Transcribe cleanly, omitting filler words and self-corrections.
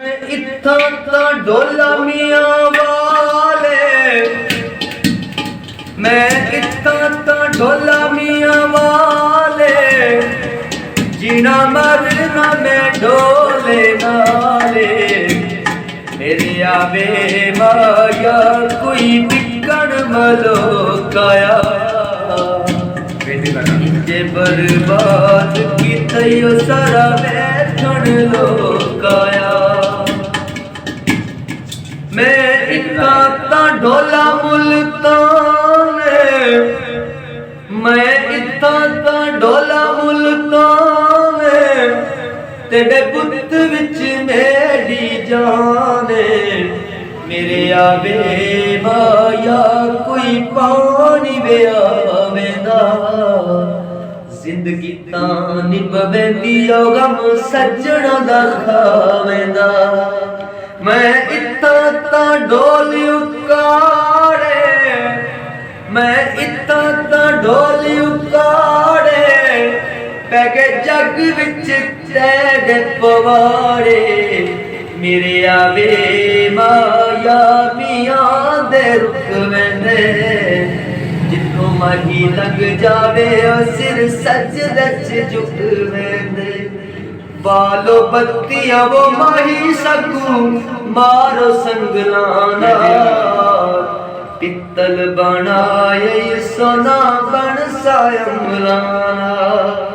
इत्थां तां ढोला मियां वाले, मैं इत्थां तां ढोला मियां वाले, जीना मरना मैं ढोले नाले। मेरे आवे माया कोई बिकन मलोकाया, जे बर्बाद कीते सारा बैठन लोकाया। मैं इत्ता तां ढोला मुल्तान, मैं इत्ता तां ढोला मुल्तान, तेरे बुत विच मेरी जान। मेरे आवे माया कोई पानी वे आवेंदा, जिंदगी तां निभवेंदी ओ गम सजना दा खावेंदा। मैं इत्ता तां ढोल उकाड़े, मैं इत्ता तां ढोल उकाड़े, पैगे जग विच तेरे पवाड़े। मेरे आवे माया मियां दे रुख वेंदे, जिथों माही लग जावे सिर सजदे च झुक वेंदे। बालो बत्तियां वो माही सकू मारो संगलाना, पित्तल बनाए सोना बन सायमलाना।